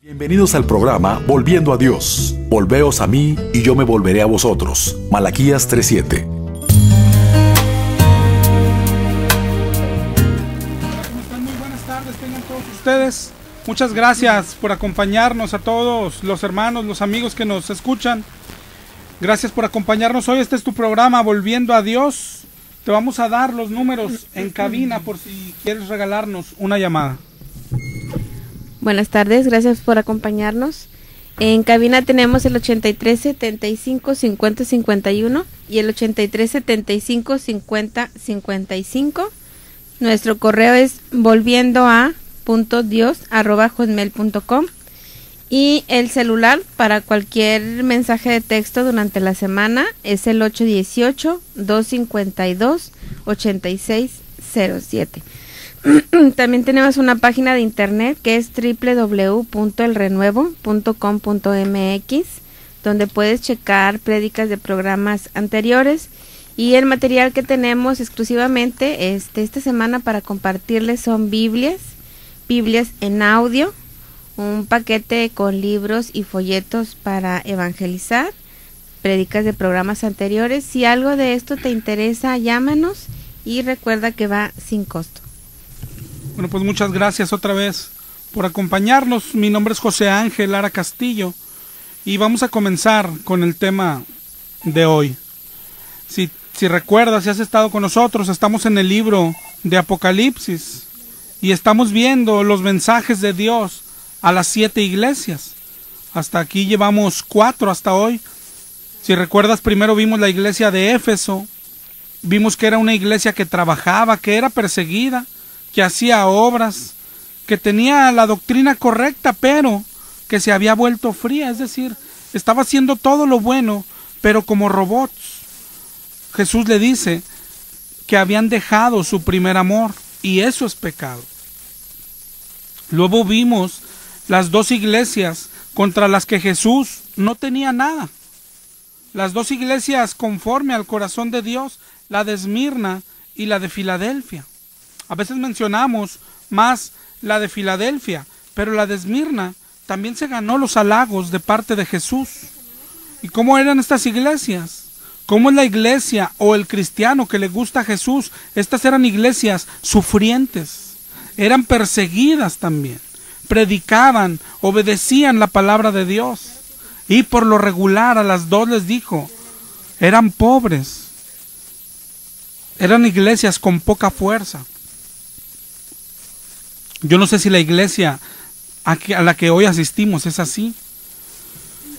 Bienvenidos al programa Volviendo a Dios. Volveos a mí y yo me volveré a vosotros. Malaquías 3:7. ¿Cómo están? Muy buenas tardes, tengan todos ustedes. Muchas gracias por acompañarnos a todos los hermanos, los amigos que nos escuchan. Gracias por acompañarnos hoy. Este es tu programa Volviendo a Dios. Te vamos a dar los números en cabina por si quieres regalarnos una llamada. Buenas tardes, gracias por acompañarnos. En cabina tenemos el 83 75 50 51 y el 83 75 50 55. Nuestro correo es volviendoa.dios@hotmail.com y el celular para cualquier mensaje de texto durante la semana es el 818-252-8607. También tenemos una página de internet que es www.elrenuevo.com.mx, donde puedes checar prédicas de programas anteriores y el material que tenemos exclusivamente esta semana para compartirles son Biblias en audio, un paquete con libros y folletos para evangelizar, prédicas de programas anteriores. Si algo de esto te interesa, llámanos y recuerda que va sin costo. Bueno, pues muchas gracias otra vez por acompañarnos. Mi nombre es José Ángel Lara Castillo y vamos a comenzar con el tema de hoy. Si recuerdas, si has estado con nosotros, estamos en el libro de Apocalipsis y estamos viendo los mensajes de Dios a las 7 iglesias. Hasta aquí llevamos 4 hasta hoy. Si recuerdas, primero vimos la iglesia de Éfeso. Vimos que era una iglesia que trabajaba, que era perseguida, que hacía obras, que tenía la doctrina correcta, pero que se había vuelto fría, es decir, estaba haciendo todo lo bueno, pero como robots. Jesús le dice que habían dejado su primer amor, y eso es pecado. Luego vimos las 2 iglesias contra las que Jesús no tenía nada. Las 2 iglesias conforme al corazón de Dios, la de Esmirna y la de Filadelfia. A veces mencionamos más la de Filadelfia, pero la de Esmirna también se ganó los halagos de parte de Jesús. ¿Y cómo eran estas iglesias? ¿Cómo es la iglesia o el cristiano que le gusta a Jesús? Estas eran iglesias sufrientes, eran perseguidas también, predicaban, obedecían la palabra de Dios. Y por lo regular a las 2 les dijo, eran pobres, eran iglesias con poca fuerza. Yo no sé si la iglesia a la que hoy asistimos es así.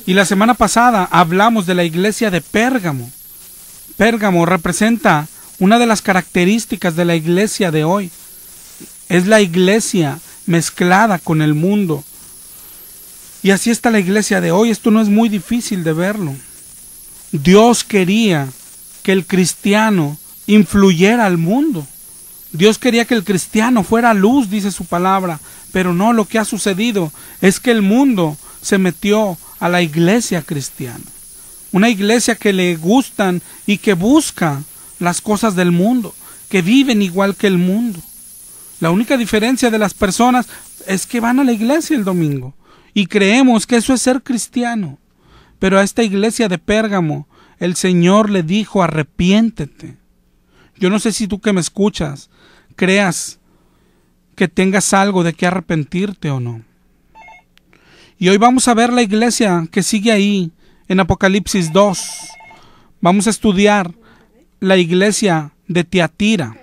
Y la semana pasada hablamos de la iglesia de Pérgamo. Pérgamo representa una de las características de la iglesia de hoy. Es la iglesia mezclada con el mundo. Y así está la iglesia de hoy. Esto no es muy difícil de verlo. Dios quería que el cristiano influyera al mundo. Dios quería que el cristiano fuera luz, dice su palabra, pero no, lo que ha sucedido es que el mundo se metió a la iglesia cristiana. Una iglesia que le gustan y que busca las cosas del mundo, que viven igual que el mundo. La única diferencia de las personas es que van a la iglesia el domingo y creemos que eso es ser cristiano. Pero a esta iglesia de Pérgamo el Señor le dijo, arrepiéntete. Yo no sé si tú que me escuchas creas que tengas algo de qué arrepentirte o no. Y hoy vamos a ver la iglesia que sigue ahí en Apocalipsis 2. Vamos a estudiar la iglesia de Tiatira.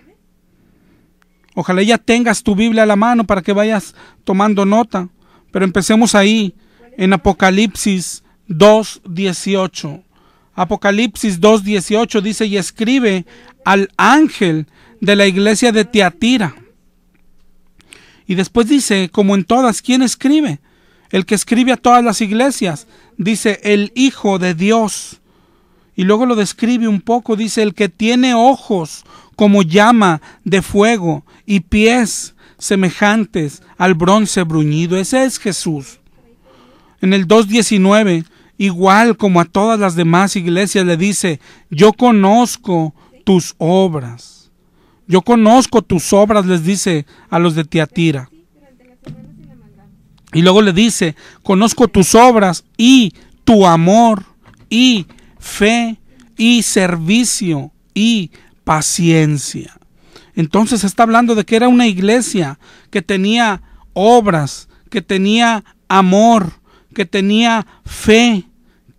Ojalá ya tengas tu Biblia a la mano para que vayas tomando nota. Pero empecemos ahí en Apocalipsis 2:18. Apocalipsis 2:18 dice, y escribe al ángel de la iglesia de Tiatira. Y después dice, como en todas, ¿quién escribe? El que escribe a todas las iglesias. Dice, el Hijo de Dios. Y luego lo describe un poco, dice, el que tiene ojos como llama de fuego y pies semejantes al bronce bruñido. Ese es Jesús. En el 2:19, igual como a todas las demás iglesias, le dice, yo conozco tus obras. Yo conozco tus obras, les dice a los de Tiatira. Y luego le dice, conozco tus obras y tu amor y fe y servicio y paciencia. Entonces está hablando de que era una iglesia que tenía obras, que tenía amor, que tenía fe,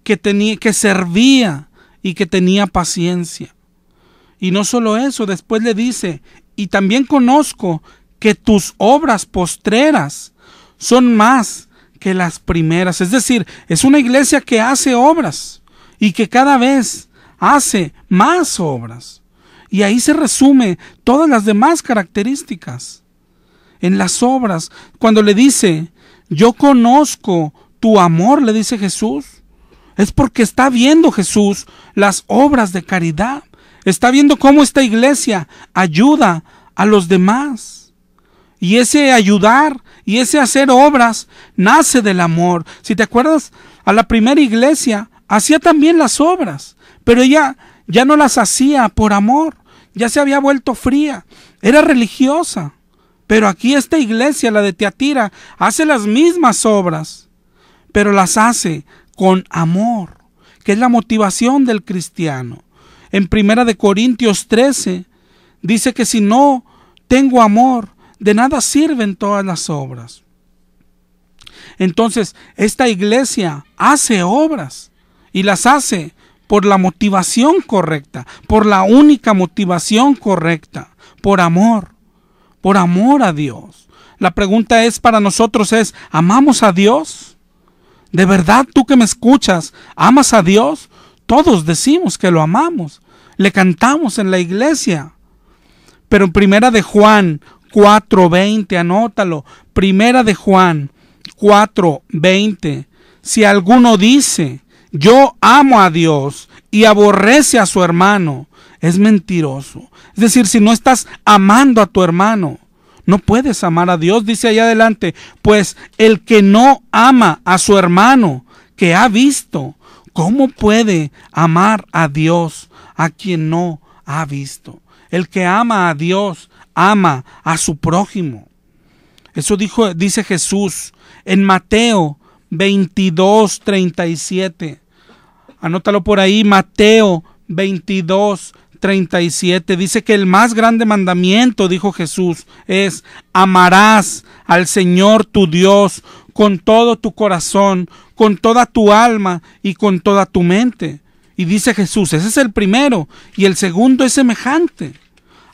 que servía y que tenía paciencia. Y no solo eso, después le dice, y también conozco que tus obras postreras son más que las primeras. Es decir, es una iglesia que hace obras y que cada vez hace más obras. Y ahí se resume todas las demás características. En las obras, cuando le dice, yo conozco tu amor, le dice Jesús, es porque está viendo Jesús las obras de caridad. Está viendo cómo esta iglesia ayuda a los demás. Y ese ayudar y ese hacer obras nace del amor. Si te acuerdas, a la primera iglesia hacía también las obras, pero ella ya no las hacía por amor. Ya se había vuelto fría, era religiosa. Pero aquí esta iglesia, la de Tiatira, hace las mismas obras, pero las hace con amor, que es la motivación del cristiano. En 1 Corintios 13 dice que si no tengo amor, de nada sirven todas las obras. Entonces, esta iglesia hace obras y las hace por la motivación correcta, por la única motivación correcta, por amor a Dios. La pregunta es para nosotros es, ¿amamos a Dios? ¿De verdad tú que me escuchas, amas a Dios? Todos decimos que lo amamos, le cantamos en la iglesia. Pero en 1 Juan 4:20, anótalo, 1 Juan 4:20, si alguno dice, yo amo a Dios y aborrece a su hermano, es mentiroso. Es decir, si no estás amando a tu hermano, no puedes amar a Dios. Dice allá adelante, pues el que no ama a su hermano que ha visto, ¿cómo puede amar a Dios a quien no ha visto? El que ama a Dios, ama a su prójimo. Eso dice Jesús en Mateo 22:37. Anótalo por ahí, Mateo 22:37. Dice que el más grande mandamiento, dijo Jesús, es amarás al Señor tu Dios con todo tu corazón, con toda tu alma y con toda tu mente. Y dice Jesús, ese es el primero, y el segundo es semejante.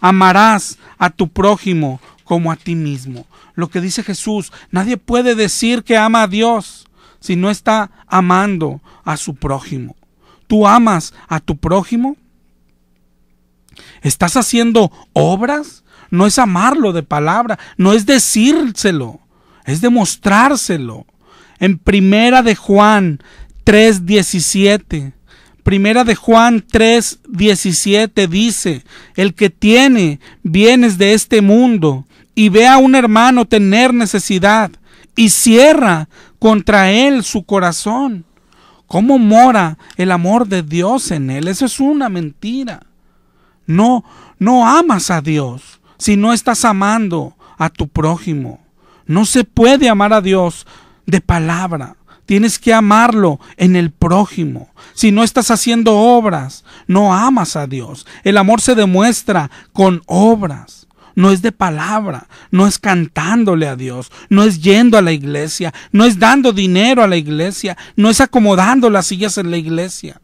Amarás a tu prójimo como a ti mismo. Lo que dice Jesús, nadie puede decir que ama a Dios si no está amando a su prójimo. ¿Tú amas a tu prójimo? ¿Estás haciendo obras? No es amarlo de palabra, no es decírselo, es demostrárselo. En 1 Juan 3:17, 1 Juan 3:17 dice, el que tiene bienes de este mundo y ve a un hermano tener necesidad y cierra contra él su corazón, ¿cómo mora el amor de Dios en él? Eso es una mentira. No amas a Dios si no estás amando a tu prójimo. No se puede amar a Dios de palabra. Tienes que amarlo en el prójimo. Si no estás haciendo obras, no amas a Dios. El amor se demuestra con obras. No es de palabra, no es cantándole a Dios, no es yendo a la iglesia, no es dando dinero a la iglesia, no es acomodando las sillas en la iglesia.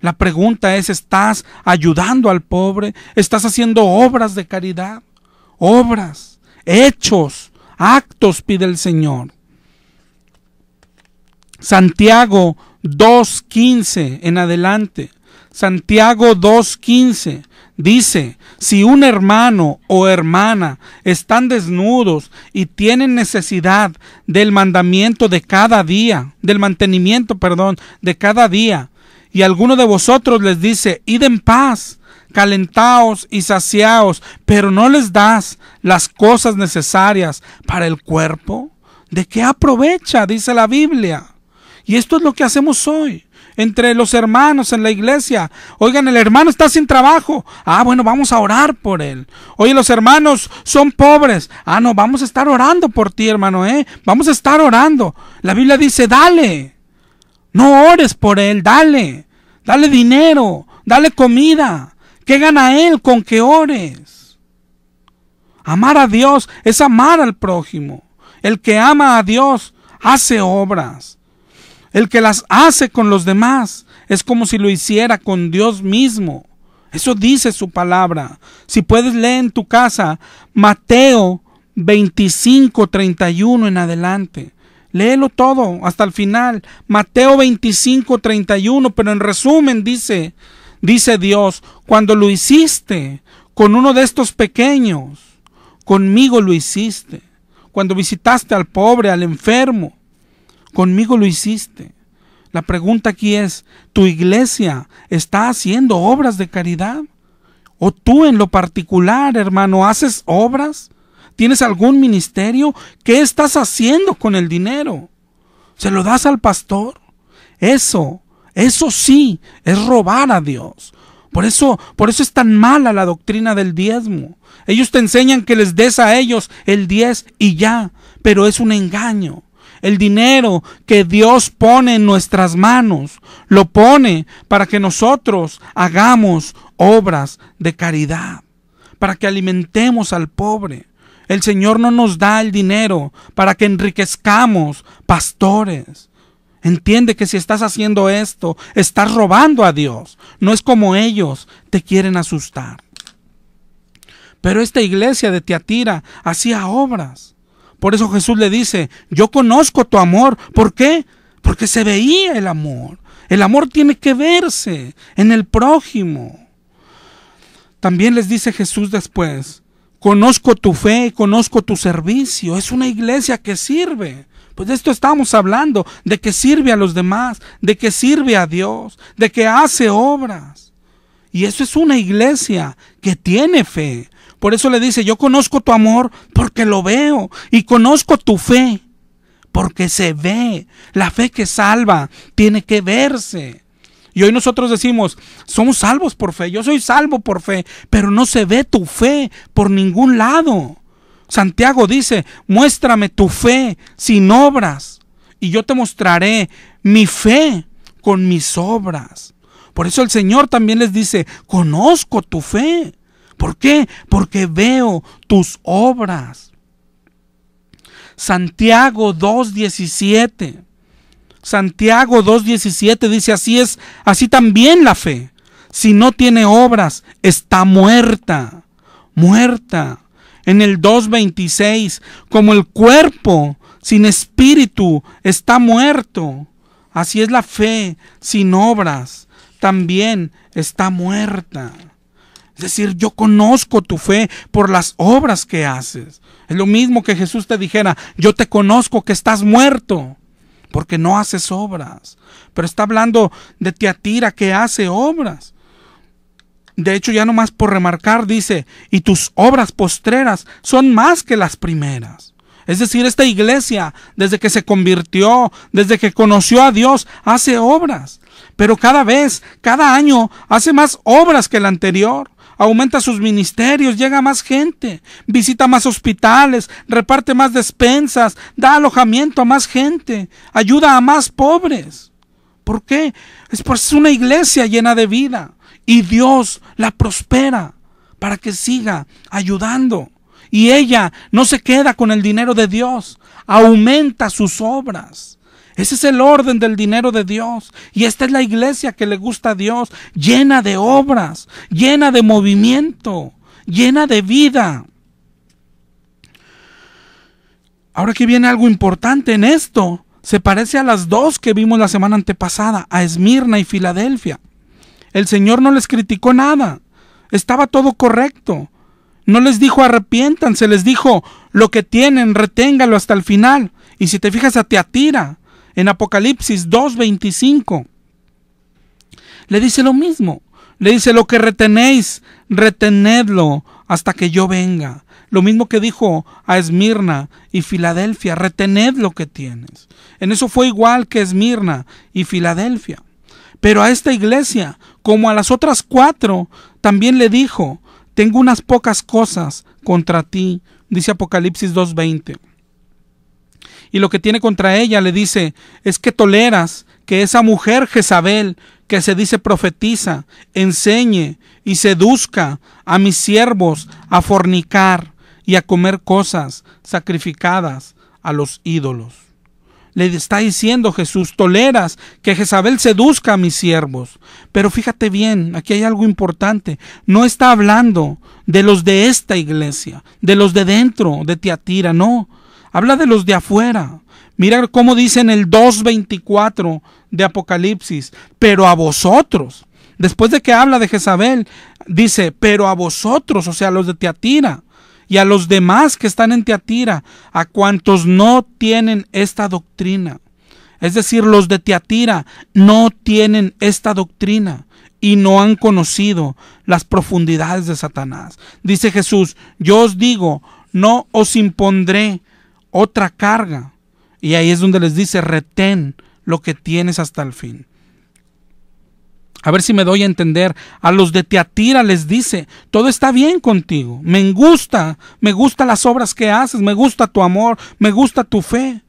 La pregunta es, ¿estás ayudando al pobre? ¿Estás haciendo obras de caridad? Obras, hechos, actos pide el Señor. Santiago 2:15 en adelante. Santiago 2:15 dice, si un hermano o hermana están desnudos y tienen necesidad del mantenimiento de cada día, y alguno de vosotros les dice, id en paz, calentaos y saciaos, pero no les das las cosas necesarias para el cuerpo, ¿de qué aprovecha? Dice la Biblia. Y esto es lo que hacemos hoy entre los hermanos en la iglesia. Oigan, el hermano está sin trabajo. Bueno, vamos a orar por él. Oye, los hermanos son pobres. No, vamos a estar orando por ti, hermano, Vamos a estar orando. La Biblia dice, dale. No ores por él, dale. Dale dinero, dale comida. ¿Qué gana él con que ores? Amar a Dios es amar al prójimo. El que ama a Dios hace obras. El que las hace con los demás es como si lo hiciera con Dios mismo. Eso dice su palabra. Si puedes leer en tu casa Mateo 25:31 en adelante. Léelo todo hasta el final. Mateo 25:31, pero en resumen dice Dios, cuando lo hiciste con uno de estos pequeños, conmigo lo hiciste. Cuando visitaste al pobre, al enfermo, conmigo lo hiciste. La pregunta aquí es, ¿tu iglesia está haciendo obras de caridad? ¿O tú en lo particular, hermano, haces obras? ¿Tienes algún ministerio? ¿Qué estás haciendo con el dinero? ¿Se lo das al pastor? Eso sí es robar a Dios. Por eso es tan mala la doctrina del diezmo. Ellos te enseñan que les des a ellos el 10 y ya, pero es un engaño. El dinero que Dios pone en nuestras manos, lo pone para que nosotros hagamos obras de caridad, para que alimentemos al pobre. El Señor no nos da el dinero para que enriquezcamos pastores. Entiende que si estás haciendo esto, estás robando a Dios. No es como ellos te quieren asustar. Pero esta iglesia de Tiatira hacía obras. Por eso Jesús le dice, yo conozco tu amor. ¿Por qué? Porque se veía el amor. El amor tiene que verse en el prójimo. También les dice Jesús después, conozco tu fe, conozco tu servicio. Es una iglesia que sirve. Pues de esto estamos hablando, de que sirve a los demás, de que sirve a Dios, de que hace obras. Y eso es una iglesia que tiene fe. Por eso le dice, yo conozco tu amor porque lo veo, y conozco tu fe porque se ve. La fe que salva tiene que verse. Y hoy nosotros decimos, somos salvos por fe, yo soy salvo por fe, pero no se ve tu fe por ningún lado. Santiago dice, muéstrame tu fe sin obras, y yo te mostraré mi fe con mis obras. Por eso el Señor también les dice, conozco tu fe. ¿Por qué? Porque veo tus obras. Santiago 2:17. Santiago 2:17 dice, así también la fe. Si no tiene obras, está muerta. Muerta. En el 2:26, como el cuerpo sin espíritu está muerto, así es la fe sin obras, también está muerta. Es decir, yo conozco tu fe por las obras que haces. Es lo mismo que Jesús te dijera, yo te conozco que estás muerto, porque no haces obras. Pero está hablando de Tiatira que hace obras. De hecho, ya nomás por remarcar, dice, y tus obras postreras son más que las primeras. Es decir, esta iglesia, desde que se convirtió, desde que conoció a Dios, hace obras. Pero cada año, hace más obras que el anterior. Aumenta sus ministerios, llega a más gente, visita más hospitales, reparte más despensas, da alojamiento a más gente, ayuda a más pobres. ¿Por qué? Es una iglesia llena de vida y Dios la prospera para que siga ayudando. Y ella no se queda con el dinero de Dios, aumenta sus obras. Ese es el orden del dinero de Dios. Y esta es la iglesia que le gusta a Dios, llena de obras, llena de movimiento, llena de vida. Ahora que viene algo importante en esto, se parece a las dos que vimos la semana antepasada, a Esmirna y Filadelfia. El Señor no les criticó nada, estaba todo correcto. No les dijo arrepiéntanse, les dijo lo que tienen, reténgalo hasta el final. Y si te fijas a Tiatira, en Apocalipsis 2:25, le dice lo mismo. Le dice, lo que retenéis, retenedlo hasta que yo venga. Lo mismo que dijo a Esmirna y Filadelfia, retened lo que tienes. En eso fue igual que Esmirna y Filadelfia. Pero a esta iglesia, como a las otras 4, también le dijo, tengo unas pocas cosas contra ti, dice Apocalipsis 2:20. Y lo que tiene contra ella, le dice, es que toleras que esa mujer Jezabel, que se dice profetiza, enseñe y seduzca a mis siervos a fornicar y a comer cosas sacrificadas a los ídolos. Le está diciendo Jesús, toleras que Jezabel seduzca a mis siervos. Pero fíjate bien, aquí hay algo importante. No está hablando de los de esta iglesia, de los de dentro, de Tiatira, no. Habla de los de afuera. Mira cómo dice en el 2:24 de Apocalipsis, pero a vosotros. Después de que habla de Jezabel, dice, pero a vosotros, o sea, a los de Tiatira, y a los demás que están en Tiatira, a cuantos no tienen esta doctrina. Es decir, los de Tiatira no tienen esta doctrina y no han conocido las profundidades de Satanás. Dice Jesús, yo os digo, no os impondré otra carga. Y ahí es donde les dice, retén lo que tienes hasta el fin. A ver si me doy a entender. A los de Tiatira les dice, todo está bien contigo, me gusta las obras que haces, me gusta tu amor, me gusta tu fe.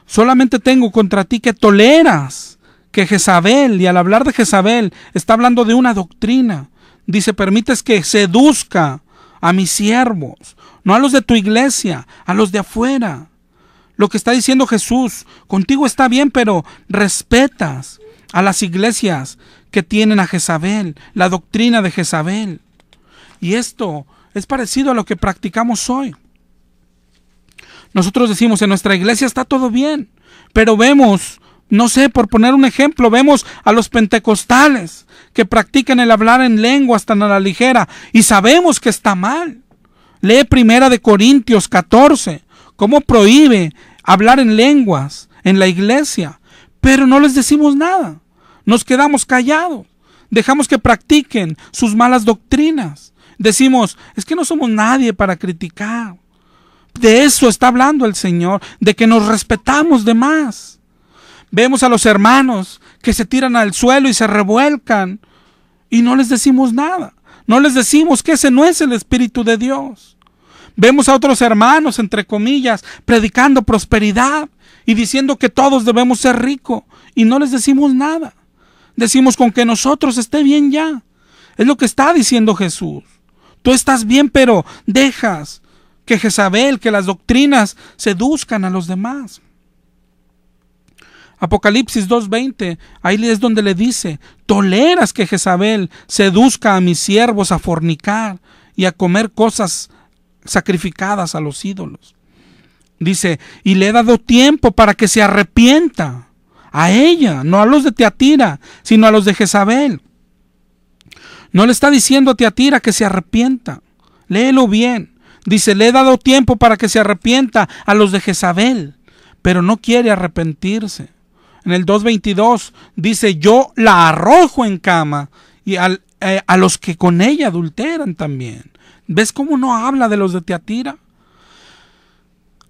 Solamente tengo contra ti que toleras que Jezabel, y al hablar de Jezabel, está hablando de una doctrina. Dice, permites que seduzca a mis siervos, no a los de tu iglesia, a los de afuera. Lo que está diciendo Jesús, contigo está bien, pero respetas a las iglesias que tienen a Jezabel, la doctrina de Jezabel. Y esto es parecido a lo que practicamos hoy. Nosotros decimos, en nuestra iglesia está todo bien, pero vemos, no sé, por poner un ejemplo, vemos a los pentecostales que practican el hablar en lenguas tan a la ligera y sabemos que está mal. Lee 1 Corintios 14, cómo prohíbe hablar en lenguas en la iglesia, pero no les decimos nada. Nos quedamos callados, dejamos que practiquen sus malas doctrinas. Decimos, es que no somos nadie para criticar. De eso está hablando el Señor, de que nos respetamos de más. Vemos a los hermanos que se tiran al suelo y se revuelcan y no les decimos nada. No les decimos que ese no es el Espíritu de Dios. Vemos a otros hermanos, entre comillas, predicando prosperidad y diciendo que todos debemos ser ricos y no les decimos nada. Decimos, con que nosotros esté bien ya. Es lo que está diciendo Jesús. Tú estás bien, pero dejas que Jezabel, que las doctrinas seduzcan a los demás. Apocalipsis 2:20, ahí es donde le dice, toleras que Jezabel seduzca a mis siervos a fornicar y a comer cosas sacrificadas a los ídolos. Dice, y le he dado tiempo para que se arrepienta. A ella, no a los de Tiatira, sino a los de Jezabel. No le está diciendo a Tiatira que se arrepienta. Léelo bien. Dice, le he dado tiempo para que se arrepienta a los de Jezabel, pero no quiere arrepentirse. En el 2:22 dice, yo la arrojo en cama y a los que con ella adulteran también. ¿Ves cómo no habla de los de Tiatira?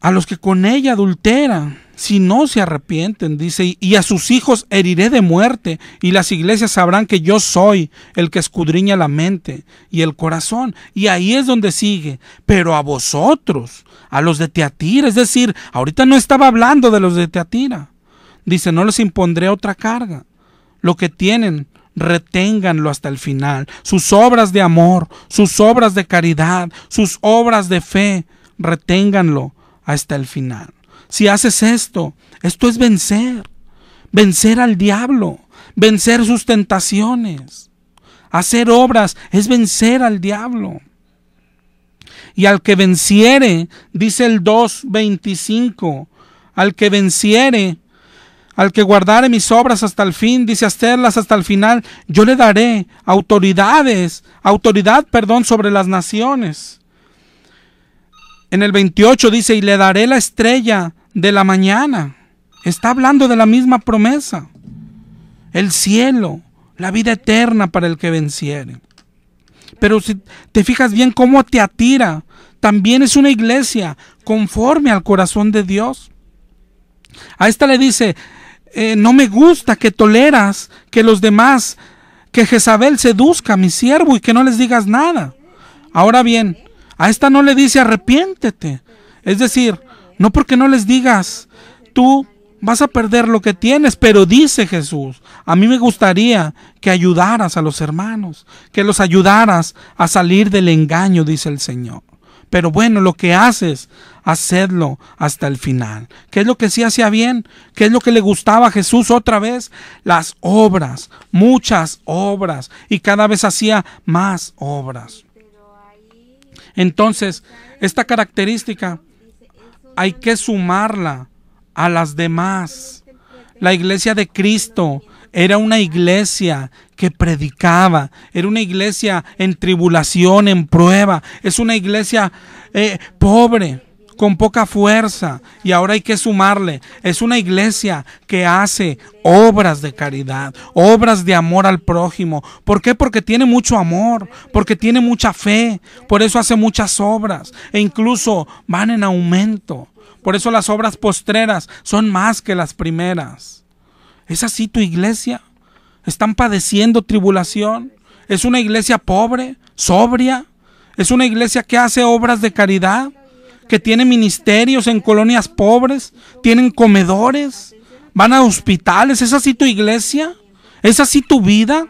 A los que con ella adulteran, si no se arrepienten, dice, y a sus hijos heriré de muerte, y las iglesias sabrán que yo soy el que escudriña la mente y el corazón. Y ahí es donde sigue, pero a vosotros, a los de Tiatira, es decir, ahorita no estaba hablando de los de Tiatira. Dice, no les impondré otra carga. Lo que tienen, reténganlo hasta el final. Sus obras de amor, sus obras de caridad, sus obras de fe, reténganlo hasta el final. Si haces esto es vencer. Vencer al diablo, vencer sus tentaciones. Hacer obras es vencer al diablo. Y al que venciere, dice el 2:25, al que venciere, al que guardare mis obras hasta el fin, dice, hacerlas hasta el final, yo le daré autoridad sobre las naciones. En el 28 dice, y le daré la estrella de la mañana. Está hablando de la misma promesa. El cielo, la vida eterna para el que venciere. Pero si te fijas bien cómo Tiatira también es una iglesia conforme al corazón de Dios. A esta le dice, no me gusta que toleras que los demás, que Jezabel seduzca a mi siervo y que no les digas nada. Ahora bien, a esta no le dice arrepiéntete. Es decir, no porque no les digas, tú vas a perder lo que tienes, pero dice Jesús, a mí me gustaría que ayudaras a los hermanos, que los ayudaras a salir del engaño, dice el Señor. Pero bueno, lo que haces, hacedlo hasta el final. ¿Qué es lo que sí hacía bien? ¿Qué es lo que le gustaba a Jesús otra vez? Las obras, muchas obras, y cada vez hacía más obras. Entonces, esta característica hay que sumarla a las demás. La iglesia de Cristo era una iglesia que predicaba, era una iglesia en tribulación, en prueba, es una iglesia pobre, con poca fuerza, y ahora hay que sumarle, es una iglesia que hace obras de caridad, obras de amor al prójimo. ¿Por qué? Porque tiene mucho amor, porque tiene mucha fe, por eso hace muchas obras, e incluso van en aumento. Por eso las obras postreras son más que las primeras. ¿Es así tu iglesia? ¿Están padeciendo tribulación? ¿Es una iglesia pobre, sobria? ¿Es una iglesia que hace obras de caridad? ¿Que tiene ministerios en colonias pobres? ¿Tienen comedores? ¿Van a hospitales? ¿Es así tu iglesia? ¿Es así tu vida?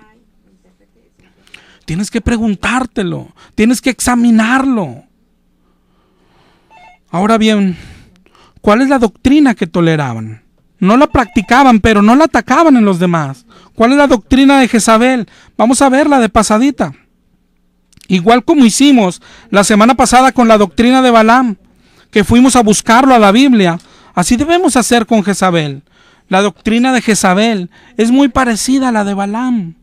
Tienes que preguntártelo. Tienes que examinarlo. Ahora bien, ¿cuál es la doctrina que toleraban? No la practicaban, pero no la atacaban en los demás. ¿Cuál es la doctrina de Jezabel? Vamos a verla de pasadita. Igual como hicimos la semana pasada con la doctrina de Balaam, que fuimos a buscarlo a la Biblia, así debemos hacer con Jezabel. La doctrina de Jezabel es muy parecida a la de Balaam.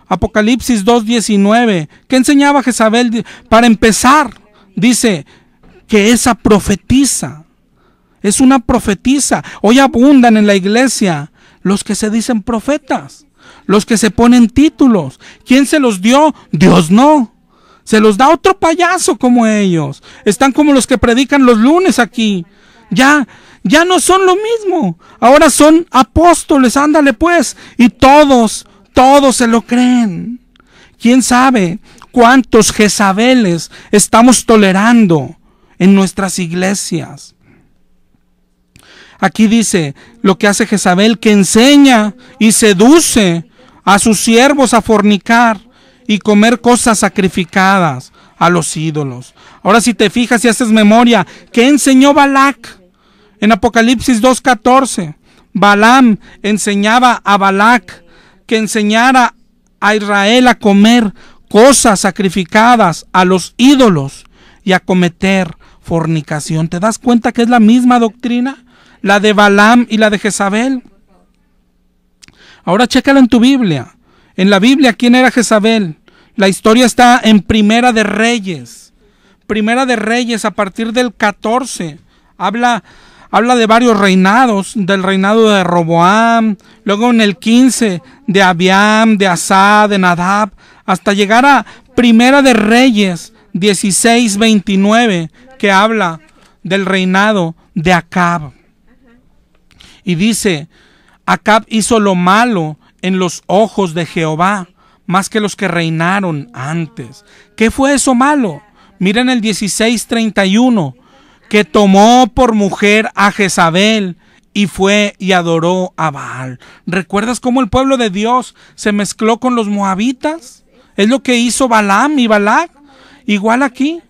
Apocalipsis 2:19, ¿qué enseñaba Jezabel? Para empezar, dice que esa profetiza. Es una profetisa. Hoy abundan en la iglesia los que se dicen profetas, los que se ponen títulos. ¿Quién se los dio? Dios no. Se los da otro payaso como ellos. Están como los que predican los lunes aquí. Ya no son lo mismo. Ahora son apóstoles, ándale pues. Y todos se lo creen. ¿Quién sabe cuántos Jezabeles estamos tolerando en nuestras iglesias? Aquí dice lo que hace Jezabel, que enseña y seduce a sus siervos a fornicar y comer cosas sacrificadas a los ídolos. Ahora si te fijas y haces memoria, ¿qué enseñó Balac? En Apocalipsis 2:14, Balaam enseñaba a Balac que enseñara a Israel a comer cosas sacrificadas a los ídolos y a cometer fornicación. ¿Te das cuenta que es la misma doctrina? La de Balaam y la de Jezabel. Ahora chécala en tu Biblia. En la Biblia, ¿quién era Jezabel? La historia está en Primera de Reyes. Primera de Reyes, a partir del 14, habla de varios reinados, del reinado de Roboam, luego en el 15, de Abiam, de Asa, de Nadab, hasta llegar a Primera de Reyes 16:29, que habla del reinado de Acab. Y dice, Acab hizo lo malo en los ojos de Jehová, más que los que reinaron antes. ¿Qué fue eso malo? Miren el 16:31, que tomó por mujer a Jezabel y fue y adoró a Baal. ¿Recuerdas cómo el pueblo de Dios se mezcló con los moabitas? Es lo que hizo Balaam y Balac. Igual aquí,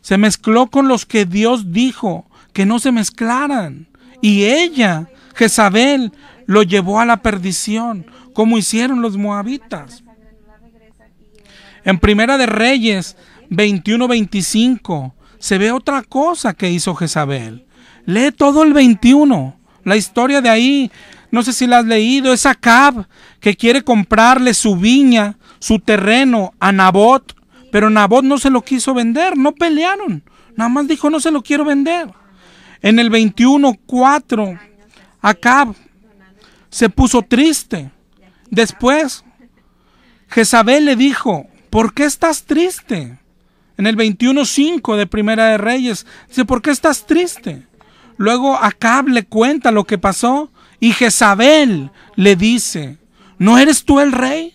se mezcló con los que Dios dijo que no se mezclaran. Y ella, Jezabel, lo llevó a la perdición, como hicieron los moabitas. En Primera de Reyes 21:25 se ve otra cosa que hizo Jezabel. Lee todo el 21, la historia de ahí. No sé si la has leído. Es Acab, que quiere comprarle su viña, su terreno a Nabot, pero Nabot no se lo quiso vender. No pelearon, nada más dijo no se lo quiero vender. En el 21:4 Acab se puso triste. Después Jezabel le dijo, ¿por qué estás triste? en el 21:5 de Primera de Reyes. Dice, ¿por qué estás triste? Luego Acab le cuenta lo que pasó y Jezabel le dice, ¿no eres tú el rey?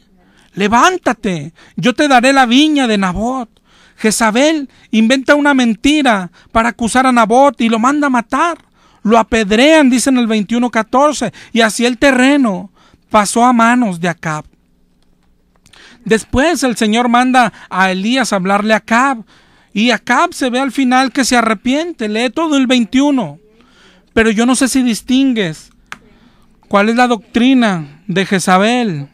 Levántate, yo te daré la viña de Nabot. Jezabel inventa una mentira para acusar a Nabot y lo manda a matar. Lo apedrean, dice en el 21:14, y así el terreno pasó a manos de Acab. Después el Señor manda a Elías a hablarle a Acab, y Acab se ve al final que se arrepiente. Lee todo el 21. Pero yo no sé si distingues cuál es la doctrina de Jezabel.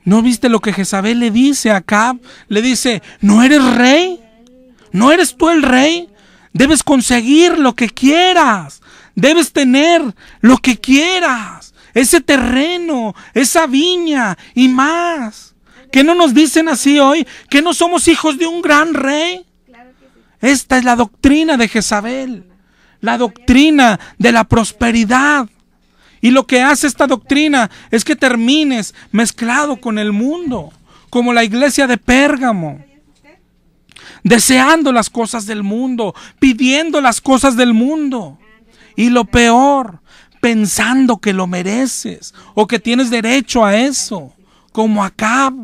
¿No viste lo que Jezabel le dice a Acab? Le dice, ¿no eres rey? ¿No eres tú el rey? Debes conseguir lo que quieras. Debes tener lo que quieras. Ese terreno, esa viña y más. ¿Qué no nos dicen así hoy? ¿Que no somos hijos de un gran rey? Esta es la doctrina de Jezabel. La doctrina de la prosperidad. Y lo que hace esta doctrina es que termines mezclado con el mundo, como la iglesia de Pérgamo, deseando las cosas del mundo, pidiendo las cosas del mundo. Y lo peor, pensando que lo mereces o que tienes derecho a eso, como Acab.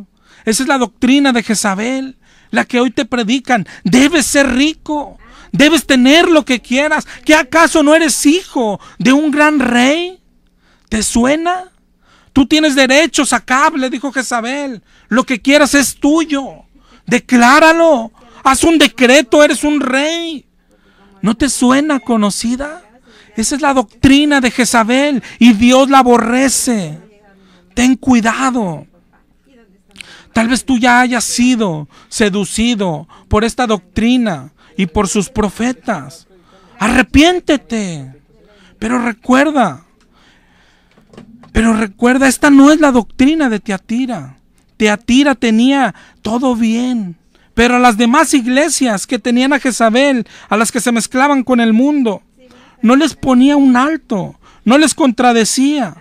Esa es la doctrina de Jezabel, la que hoy te predican. Debes ser rico, debes tener lo que quieras. ¿Qué acaso no eres hijo de un gran rey? ¿Te suena? Tú tienes derechos, Acab, le dijo Jezabel. Lo que quieras es tuyo. Decláralo. Haz un decreto, eres un rey. ¿No te suena conocida? Esa es la doctrina de Jezabel y Dios la aborrece. Ten cuidado. Tal vez tú ya hayas sido seducido por esta doctrina y por sus profetas. Arrepiéntete. Pero recuerda, esta no es la doctrina de Tiatira. Tiatira tenía todo bien, pero a las demás iglesias que tenían a Jezabel, a las que se mezclaban con el mundo, no les ponía un alto, no les contradecía,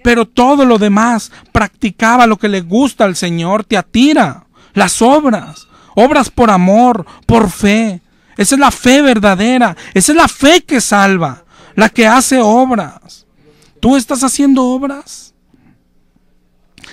pero todo lo demás practicaba lo que le gusta al Señor. Tiatira, las obras por amor, por fe. Esa es la fe verdadera, esa es la fe que salva, la que hace obras. ¿Tú estás haciendo obras?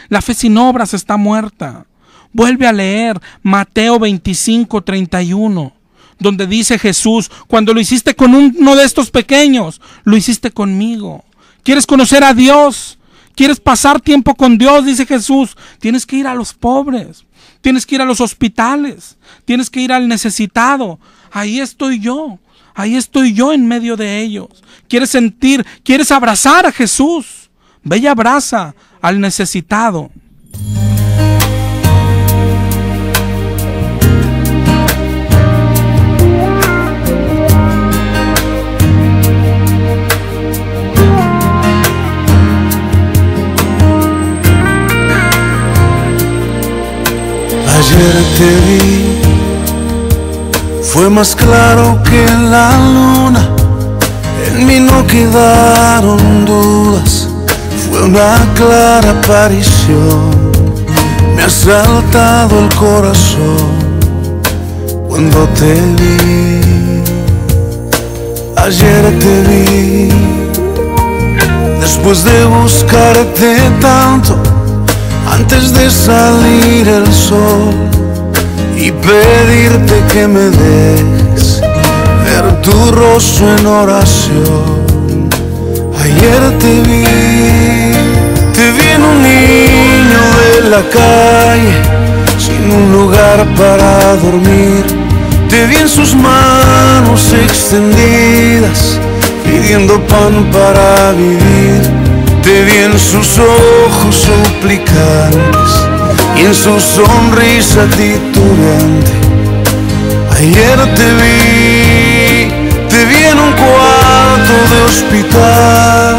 La fe sin obras está muerta. Vuelve a leer Mateo 25:31, donde dice Jesús, cuando lo hiciste con uno de estos pequeños, lo hiciste conmigo. ¿Quieres conocer a Dios? ¿Quieres pasar tiempo con Dios? Dice Jesús. Tienes que ir a los pobres, tienes que ir a los hospitales, tienes que ir al necesitado. Ahí estoy yo. Ahí estoy yo en medio de ellos. ¿Quieres abrazar a Jesús? Ve y abraza al necesitado. Ayer te vi, fue más claro que la luna, en mí no quedaron dudas, fue una clara aparición, me ha saltado el corazón cuando te vi. Ayer te vi, después de buscarte tanto, antes de salir el sol, y pedirte que me dejes ver tu rostro en oración. Ayer te vi en un niño de la calle, sin un lugar para dormir. Te vi en sus manos extendidas, pidiendo pan para vivir. Te vi en sus ojos suplicantes y en su sonrisa titubeante. Ayer te vi en un cuarto de hospital,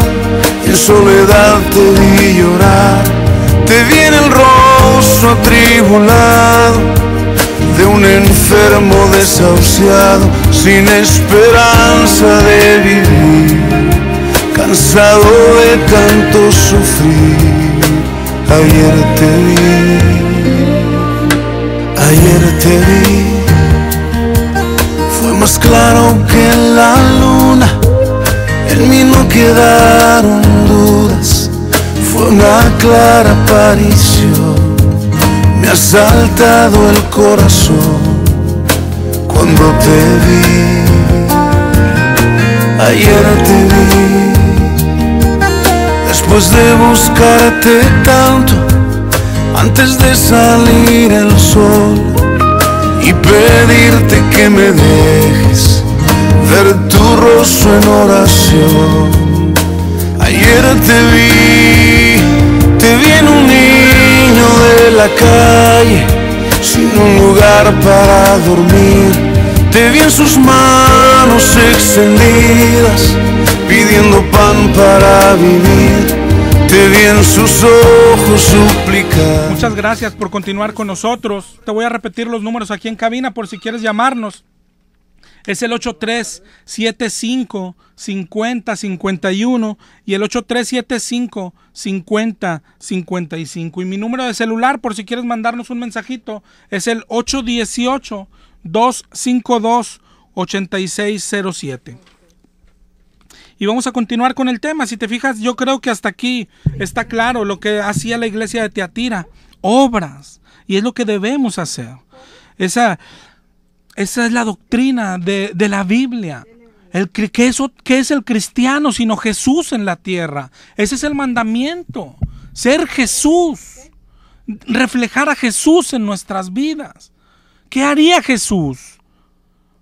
en soledad te vi llorar. Te vi en el rostro atribulado de un enfermo desahuciado, sin esperanza de vivir, cansado de tanto sufrir. Ayer te vi, más claro que la luna, en mí no quedaron dudas, fue una clara aparición. Me ha saltado el corazón cuando te vi, ayer te vi, después de buscarte tanto, antes de salir el sol y pedirte que me dejes ver tu rostro en oración. Ayer te vi en un niño de la calle, sin un lugar para dormir. Te vi en sus manos extendidas, pidiendo pan para vivir. Te vi en sus ojos suplicar. Muchas gracias por continuar con nosotros. Te voy a repetir los números aquí en cabina por si quieres llamarnos. Es el 8375-5051 y el 8375-5055. Y mi número de celular, por si quieres mandarnos un mensajito, es el 818-252-8607. Y vamos a continuar con el tema. Si te fijas, yo creo que hasta aquí está claro lo que hacía la iglesia de Tiatira. Obras. Y es lo que debemos hacer. Esa es la doctrina de la Biblia. ¿Qué es el cristiano sino Jesús en la tierra? Ese es el mandamiento. Ser Jesús. Reflejar a Jesús en nuestras vidas. ¿Qué haría Jesús?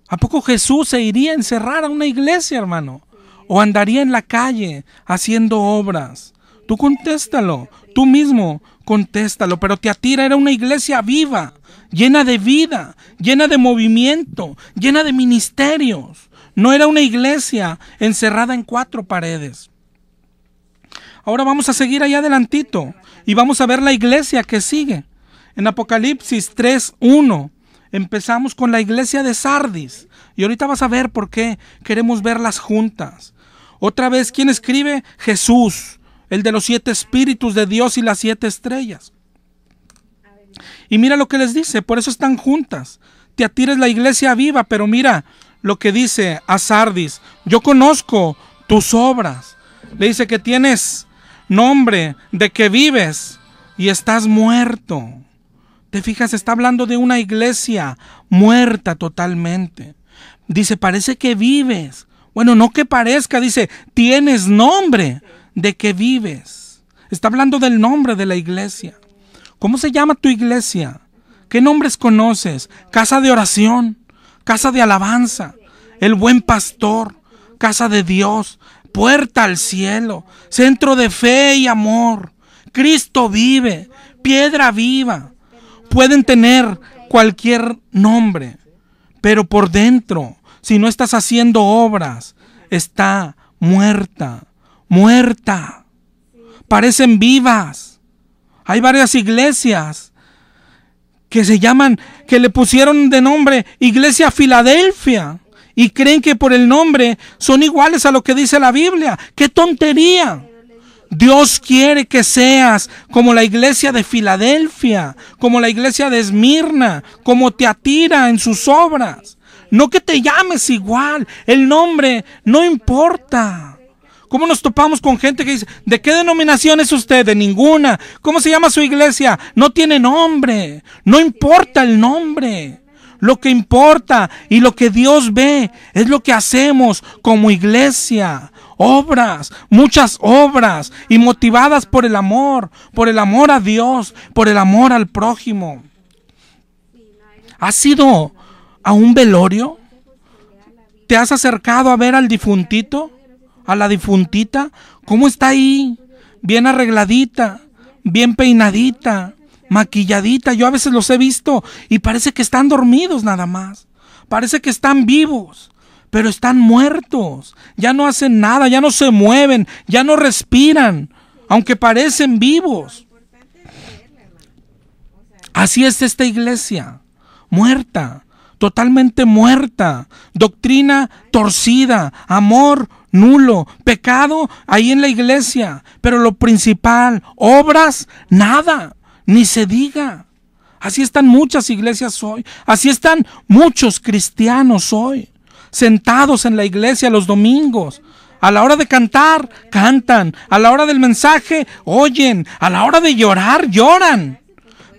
¿A poco Jesús se iría a encerrar a una iglesia, hermano? ¿O andaría en la calle haciendo obras? Tú contéstalo. Tú mismo contéstalo. Pero Tiatira era una iglesia viva, llena de vida, llena de movimiento, llena de ministerios. No era una iglesia encerrada en 4 paredes. Ahora vamos a seguir allá adelantito y vamos a ver la iglesia que sigue. En Apocalipsis 3:1 empezamos con la iglesia de Sardis. Y ahorita vas a ver por qué queremos verlas juntas. Otra vez, ¿quién escribe? Jesús, el de los 7 espíritus de Dios y las 7 estrellas. Y mira lo que les dice, por eso están juntas. Tiatira es la iglesia viva, pero mira lo que dice a Sardis. Yo conozco tus obras. Le dice que tienes nombre, de que vives y estás muerto. Te fijas, está hablando de una iglesia muerta totalmente. Dice, parece que vives. Bueno, no que parezca, dice, tienes nombre de que vives. Está hablando del nombre de la iglesia. ¿Cómo se llama tu iglesia? ¿Qué nombres conoces? Casa de oración, casa de alabanza, el buen pastor, casa de Dios, puerta al cielo, centro de fe y amor, Cristo vive, piedra viva. Pueden tener cualquier nombre, pero por dentro, si no estás haciendo obras, está muerta, muerta. Parecen vivas. Hay varias iglesias que se llaman, que le pusieron de nombre Iglesia Filadelfia y creen que por el nombre son iguales a lo que dice la Biblia. ¡Qué tontería! Dios quiere que seas como la iglesia de Filadelfia, como la iglesia de Esmirna, como Tiatira en sus obras. No que te llames igual, el nombre no importa. ¿Cómo nos topamos con gente que dice, ¿de qué denominación es usted? De ninguna. ¿Cómo se llama su iglesia? No tiene nombre. No importa el nombre. Lo que importa y lo que Dios ve es lo que hacemos como iglesia. Obras, muchas obras, y motivadas por el amor a Dios, por el amor al prójimo. ¿Has ido a un velorio? ¿Te has acercado a ver al difuntito? ¿A la difuntita? ¿Cómo está ahí? Bien arregladita, bien peinadita, maquilladita. Yo a veces los he visto y parece que están dormidos nada más. Parece que están vivos, pero están muertos. Ya no hacen nada, ya no se mueven, ya no respiran, aunque parecen vivos. Así es esta iglesia, muerta, totalmente muerta. Doctrina torcida, amor nulo, pecado ahí en la iglesia, pero lo principal, obras, nada, ni se diga. Así están muchas iglesias hoy, así están muchos cristianos hoy. sentados en la iglesia los domingos. A la hora de cantar, cantan. A la hora del mensaje, oyen. A la hora de llorar, lloran.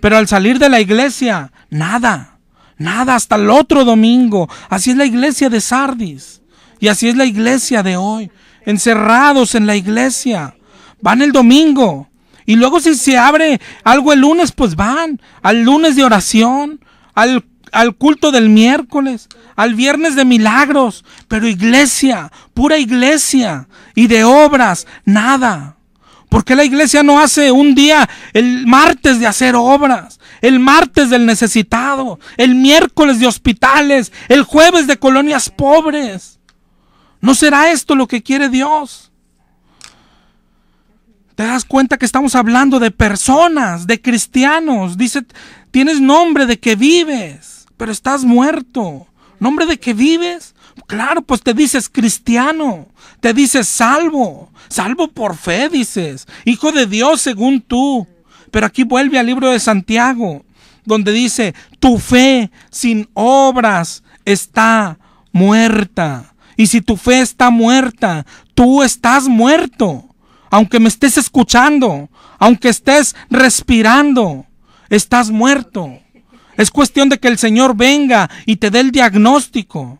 Pero al salir de la iglesia, nada. Nada hasta el otro domingo. Así es la iglesia de Sardis. Y así es la iglesia de hoy. Encerrados en la iglesia. Van el domingo. Y luego si se abre algo el lunes, pues van. Al lunes de oración. Al culto del miércoles, al viernes de milagros, pero iglesia, pura iglesia, y de obras, nada. ¿Por qué la iglesia no hace un día, el martes de hacer obras, el martes del necesitado, el miércoles de hospitales, el jueves de colonias pobres? ¿No será esto lo que quiere Dios? ¿Te das cuenta que estamos hablando de personas, de cristianos? Dice, tienes nombre de que vives, pero estás muerto. ¿Nombre de que vives? Claro, pues te dices cristiano, te dices salvo, salvo por fe, dices, hijo de Dios según tú. Pero aquí vuelve al libro de Santiago, donde dice, tu fe sin obras está muerta. Y si tu fe está muerta, tú estás muerto. Aunque me estés escuchando, aunque estés respirando, estás muerto. Es cuestión de que el Señor venga y te dé el diagnóstico.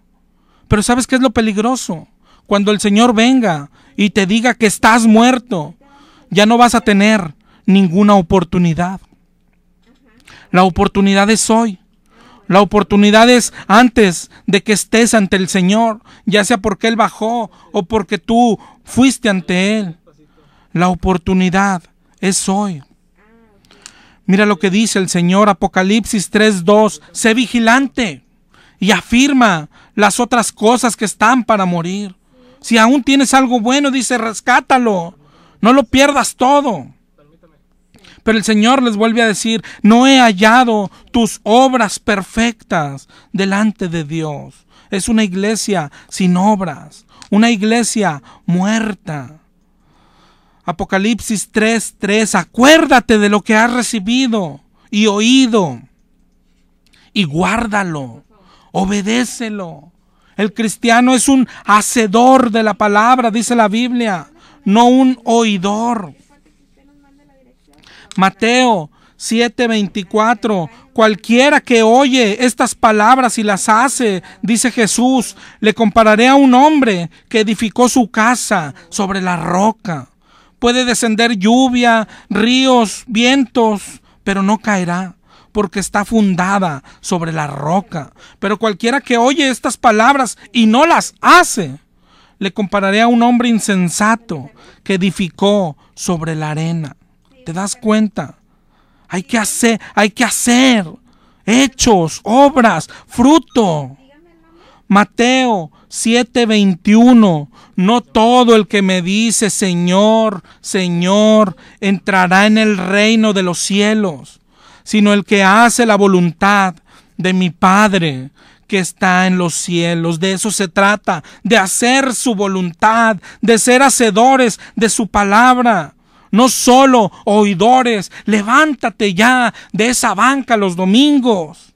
Pero ¿sabes qué es lo peligroso? Cuando el Señor venga y te diga que estás muerto, ya no vas a tener ninguna oportunidad. La oportunidad es hoy. La oportunidad es antes de que estés ante el Señor, ya sea porque Él bajó o porque tú fuiste ante Él. La oportunidad es hoy. Mira lo que dice el Señor, Apocalipsis 3:2. Sé vigilante y afirma las otras cosas que están para morir. Si aún tienes algo bueno, dice, rescátalo. No lo pierdas todo. Pero el Señor les vuelve a decir, no he hallado tus obras perfectas delante de Dios. Es una iglesia sin obras, una iglesia muerta. Apocalipsis 3:3, acuérdate de lo que has recibido y oído y guárdalo, obedécelo. El cristiano es un hacedor de la palabra, dice la Biblia, no un oidor. Mateo 7:24, cualquiera que oye estas palabras y las hace, dice Jesús, le compararé a un hombre que edificó su casa sobre la roca. Puede descender lluvia, ríos, vientos, pero no caerá, porque está fundada sobre la roca. Pero cualquiera que oye estas palabras y no las hace, le compararé a un hombre insensato que edificó sobre la arena. ¿Te das cuenta? Hay que hacer hechos, obras, fruto. Mateo 7:21, no todo el que me dice Señor, Señor, entrará en el reino de los cielos, sino el que hace la voluntad de mi Padre que está en los cielos. De eso se trata, de hacer su voluntad, de ser hacedores de su palabra, no solo oidores. Levántate ya de esa banca los domingos.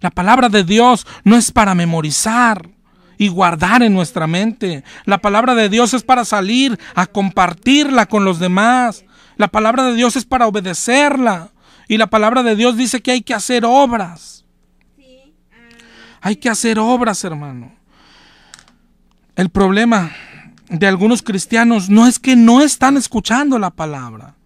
La palabra de Dios no es para memorizar y guardar en nuestra mente. La palabra de Dios es para salir a compartirla con los demás. La palabra de Dios es para obedecerla. Y la palabra de Dios dice que hay que hacer obras. Hay que hacer obras, hermano. El problema de algunos cristianos no es que no están escuchando la palabra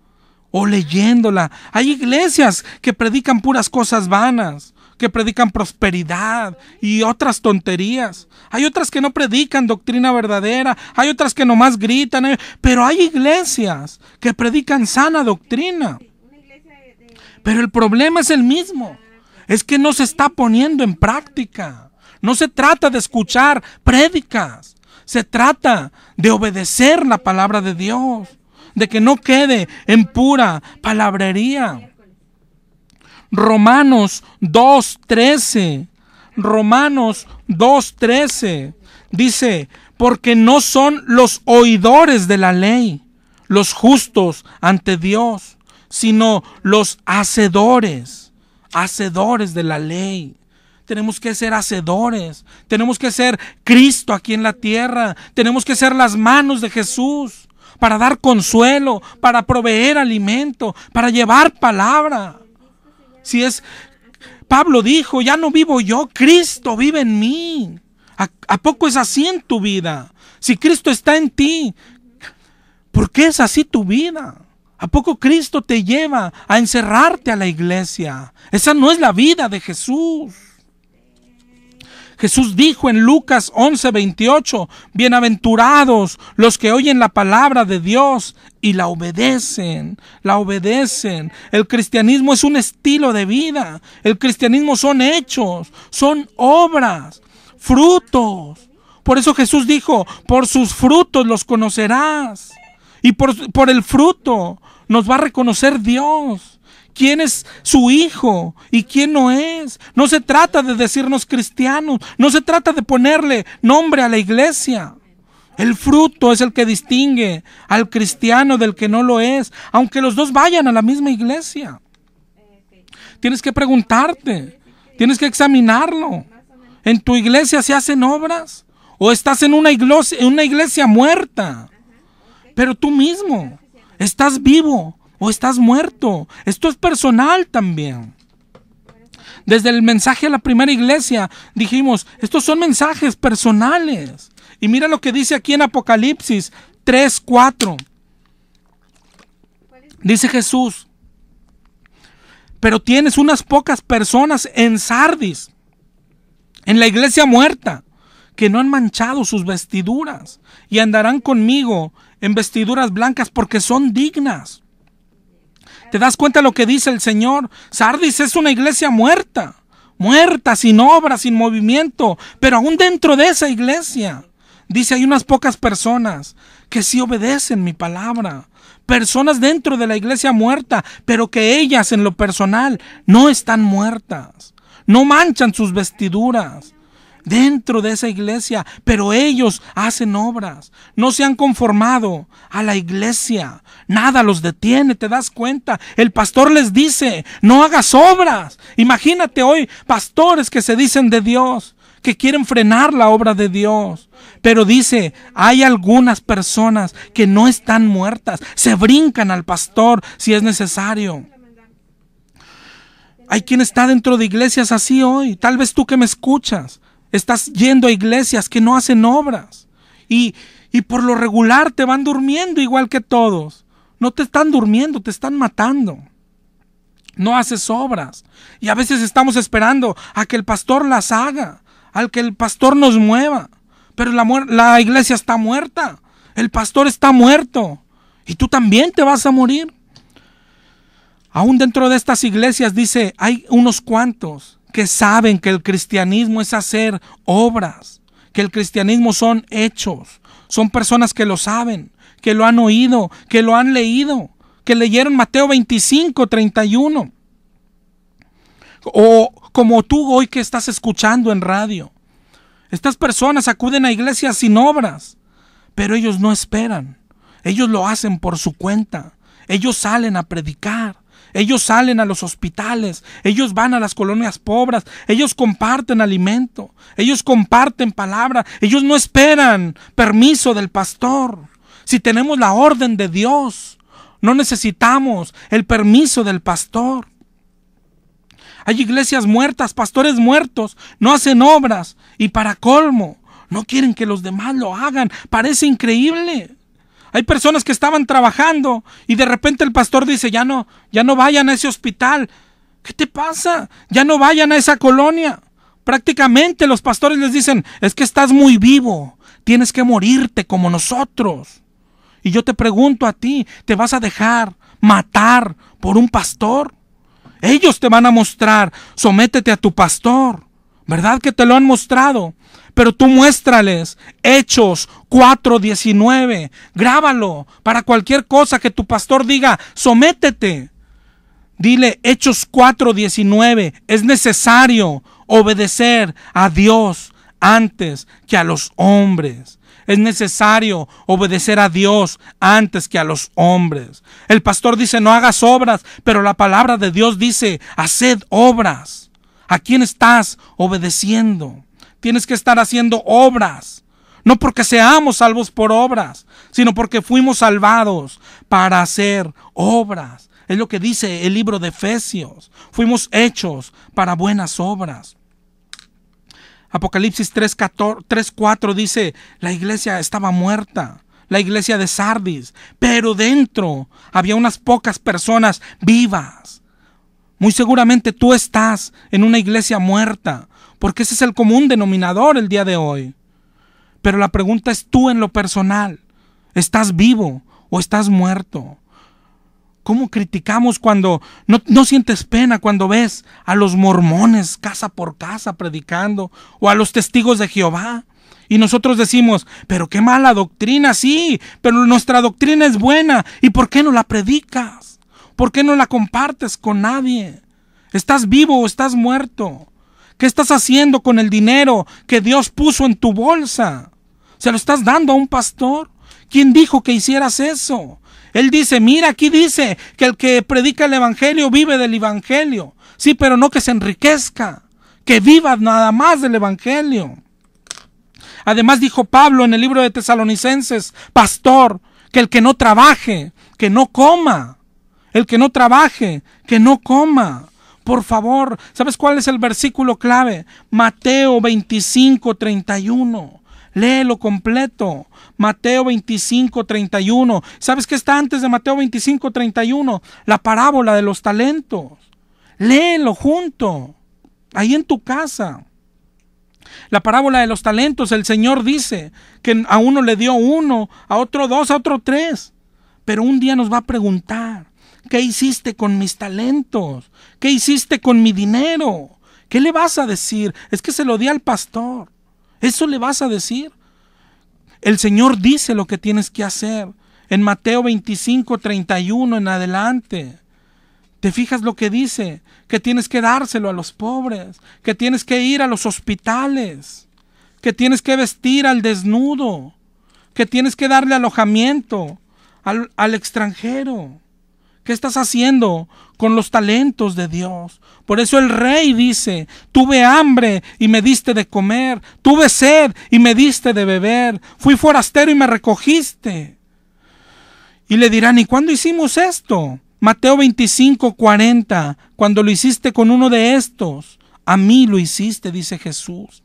o leyéndola. Hay iglesias que predican puras cosas vanas, que predican prosperidad y otras tonterías. Hay otras que no predican doctrina verdadera, hay otras que nomás gritan, pero hay iglesias que predican sana doctrina. Pero el problema es el mismo, es que no se está poniendo en práctica. No se trata de escuchar prédicas, se trata de obedecer la palabra de Dios, de que no quede en pura palabrería. Romanos 2:13. Romanos 2:13 dice, porque no son los oidores de la ley los justos ante Dios, sino los hacedores de la ley. tenemos que ser hacedores, tenemos que ser Cristo aquí en la tierra, tenemos que ser las manos de Jesús para dar consuelo, para proveer alimento, para llevar palabra. Si es, Pablo dijo, ya no vivo yo, Cristo vive en mí. ¿A poco es así en tu vida? Si Cristo está en ti, ¿por qué es así tu vida? ¿A poco Cristo te lleva a encerrarte a la iglesia? Esa no es la vida de Jesús. Jesús dijo en Lucas 11:28, bienaventurados los que oyen la palabra de Dios y la obedecen, la obedecen. El cristianismo es un estilo de vida. El cristianismo son hechos, son obras, frutos. Por eso Jesús dijo, por sus frutos los conocerás. Y por el fruto nos va a reconocer Dios. ¿Quién es su hijo y quién no es? No se trata de decirnos cristianos. No se trata de ponerle nombre a la iglesia. El fruto es el que distingue al cristiano del que no lo es, aunque los dos vayan a la misma iglesia. Tienes que preguntarte, tienes que examinarlo. ¿En tu iglesia se hacen obras? ¿O estás en una iglesia muerta? Pero tú mismo, ¿estás vivo o estás muerto? Esto es personal también. Desde el mensaje a la primera iglesia dijimos, estos son mensajes personales. Y mira lo que dice aquí en Apocalipsis 3:4. Dice Jesús, pero tienes unas pocas personas en Sardis, en la iglesia muerta, que no han manchado sus vestiduras y andarán conmigo en vestiduras blancas porque son dignas. ¿Te das cuenta lo que dice el Señor? Sardis es una iglesia muerta, muerta, sin obra, sin movimiento, pero aún dentro de esa iglesia, dice, hay unas pocas personas que sí obedecen mi palabra. Personas dentro de la iglesia muerta, pero que ellas en lo personal no están muertas, no manchan sus vestiduras dentro de esa iglesia, pero ellos hacen obras, no se han conformado a la iglesia, nada los detiene. ¿Te das cuenta? El pastor les dice, no hagas obras. Imagínate hoy pastores que se dicen de Dios, que quieren frenar la obra de Dios, pero dice, hay algunas personas que no están muertas, se brincan al pastor si es necesario. Hay quien está dentro de iglesias así hoy. Tal vez tú que me escuchas estás yendo a iglesias que no hacen obras y por lo regular te van durmiendo igual que todos. No te están durmiendo, te están matando. No haces obras y a veces estamos esperando a que el pastor las haga, al que el pastor nos mueva, pero la iglesia está muerta, el pastor está muerto y tú también te vas a morir. Aún dentro de estas iglesias dice, hay unos cuantos que saben que el cristianismo es hacer obras, que el cristianismo son hechos, son personas que lo saben, que lo han oído, que lo han leído, que leyeron Mateo 25:31. O como tú hoy que estás escuchando en radio. Estas personas acuden a iglesias sin obras, pero ellos no esperan. Ellos lo hacen por su cuenta. Ellos salen a predicar. Ellos salen a los hospitales, ellos van a las colonias pobres, ellos comparten alimento, ellos comparten palabra, ellos no esperan permiso del pastor. Si tenemos la orden de Dios, no necesitamos el permiso del pastor. Hay iglesias muertas, pastores muertos, no hacen obras y para colmo, no quieren que los demás lo hagan. Parece increíble. Hay personas que estaban trabajando y de repente el pastor dice, ya no vayan a ese hospital. ¿Qué te pasa? Ya no vayan a esa colonia. Prácticamente los pastores les dicen, es que estás muy vivo, tienes que morirte como nosotros. Y yo te pregunto a ti, ¿te vas a dejar matar por un pastor? Ellos te van a mostrar, sométete a tu pastor. ¿Verdad que te lo han mostrado? Pero tú muéstrales Hechos 4:19. Grábalo para cualquier cosa que tu pastor diga, sométete. Dile Hechos 4:19. Es necesario obedecer a Dios antes que a los hombres. Es necesario obedecer a Dios antes que a los hombres. El pastor dice, no hagas obras, pero la palabra de Dios dice, haced obras. ¿A quién estás obedeciendo? Tienes que estar haciendo obras. No porque seamos salvos por obras, sino porque fuimos salvados para hacer obras. Es lo que dice el libro de Efesios. Fuimos hechos para buenas obras. Apocalipsis 3:4 dice, la iglesia estaba muerta, la iglesia de Sardis, pero dentro había unas pocas personas vivas. Muy seguramente tú estás en una iglesia muerta, porque ese es el común denominador el día de hoy. Pero la pregunta es tú en lo personal, ¿estás vivo o estás muerto? ¿Cómo criticamos cuando no sientes pena cuando ves a los mormones casa por casa predicando o a los testigos de Jehová? Y nosotros decimos, pero qué mala doctrina, sí, pero nuestra doctrina es buena. ¿Y por qué no la predicas? ¿Por qué no la compartes con nadie? ¿Estás vivo o estás muerto? ¿Qué estás haciendo con el dinero que Dios puso en tu bolsa? ¿Se lo estás dando a un pastor? ¿Quién dijo que hicieras eso? Él dice, mira, aquí dice que el que predica el evangelio vive del evangelio. Sí, pero no que se enriquezca, que viva nada más del evangelio. Además dijo Pablo en el libro de Tesalonicenses, pastor, que el que no trabaje, que no coma. El que no trabaje, que no coma. Por favor, ¿sabes cuál es el versículo clave? Mateo 25:31. Léelo completo. Mateo 25:31. ¿Sabes qué está antes de Mateo 25:31? La parábola de los talentos. Léelo junto, ahí en tu casa. La parábola de los talentos, el Señor dice que a uno le dio 1, a otro 2, a otro 3. Pero un día nos va a preguntar, ¿qué hiciste con mis talentos? ¿Qué hiciste con mi dinero? ¿Qué le vas a decir? Es que se lo di al pastor. ¿Eso le vas a decir? El Señor dice lo que tienes que hacer. En Mateo 25:31 en adelante. ¿Te fijas lo que dice? Que tienes que dárselo a los pobres, que tienes que ir a los hospitales, que tienes que vestir al desnudo, que tienes que darle alojamiento al extranjero. ¿Qué estás haciendo con los talentos de Dios? Por eso el rey dice, tuve hambre y me diste de comer, tuve sed y me diste de beber, fui forastero y me recogiste. Y le dirán, ¿y cuándo hicimos esto? Mateo 25:40, cuando lo hiciste con uno de estos, a mí lo hiciste, dice Jesús.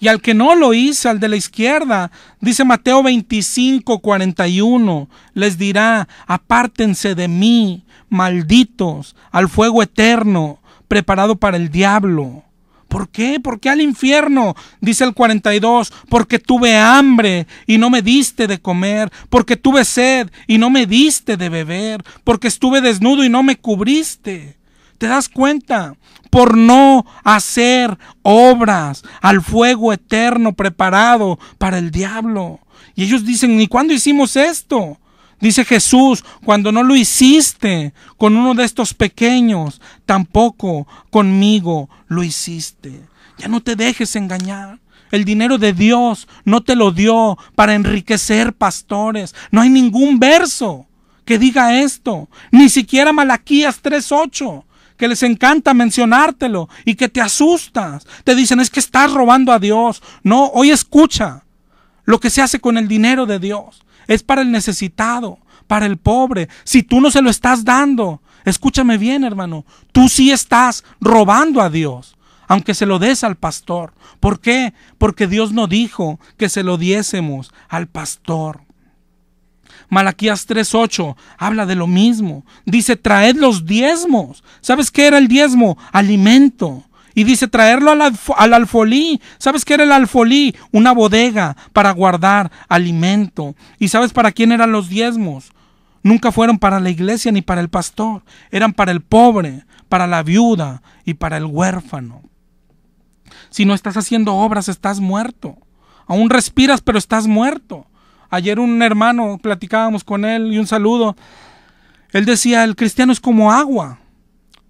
Y al que no lo hizo, al de la izquierda, dice Mateo 25:41, les dirá, apártense de mí, malditos, al fuego eterno, preparado para el diablo. ¿Por qué? ¿Por qué al infierno? Dice el 42, porque tuve hambre y no me diste de comer, porque tuve sed y no me diste de beber, porque estuve desnudo y no me cubriste. ¿Te das cuenta? Por no hacer obras al fuego eterno preparado para el diablo. Y ellos dicen, ¿y cuándo hicimos esto? Dice Jesús, cuando no lo hiciste con uno de estos pequeños, tampoco conmigo lo hiciste. Ya no te dejes engañar. El dinero de Dios no te lo dio para enriquecer pastores. No hay ningún verso que diga esto. Ni siquiera Malaquías 3:8. Que les encanta mencionártelo y que te asustas. Te dicen, es que estás robando a Dios. No, hoy escucha lo que se hace con el dinero de Dios. Es para el necesitado, para el pobre. Si tú no se lo estás dando, escúchame bien, hermano, tú sí estás robando a Dios, aunque se lo des al pastor. ¿Por qué? Porque Dios no dijo que se lo diésemos al pastor. Malaquías 3:8 habla de lo mismo. Dice, traed los diezmos. ¿Sabes qué era el diezmo? Alimento. Y dice, traerlo al alfolí. ¿Sabes qué era el alfolí? Una bodega para guardar alimento. ¿Y sabes para quién eran los diezmos? Nunca fueron para la iglesia ni para el pastor. Eran para el pobre, para la viuda y para el huérfano. Si no estás haciendo obras, estás muerto. Aún respiras, pero estás muerto. Ayer un hermano, platicábamos con él y un saludo. Él decía, el cristiano es como agua.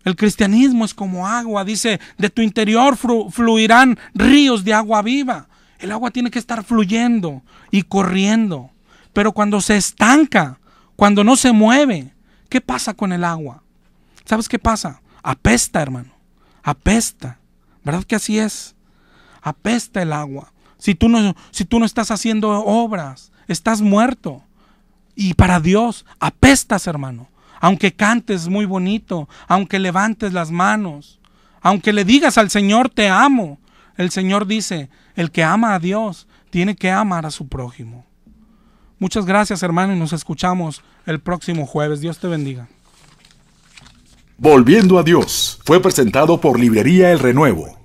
El cristianismo es como agua. Dice, de tu interior fluirán ríos de agua viva. El agua tiene que estar fluyendo y corriendo. Pero cuando se estanca, cuando no se mueve, ¿qué pasa con el agua? ¿Sabes qué pasa? Apesta, hermano. apesta. ¿Verdad que así es? Apesta el agua. Si tú no estás haciendo obras, estás muerto. Y para Dios apestas, hermano. Aunque cantes muy bonito, aunque levantes las manos, aunque le digas al Señor te amo, el Señor dice, el que ama a Dios tiene que amar a su prójimo. Muchas gracias, hermano, y nos escuchamos el próximo jueves. Dios te bendiga. Volviendo a Dios fue presentado por Librería El Renuevo.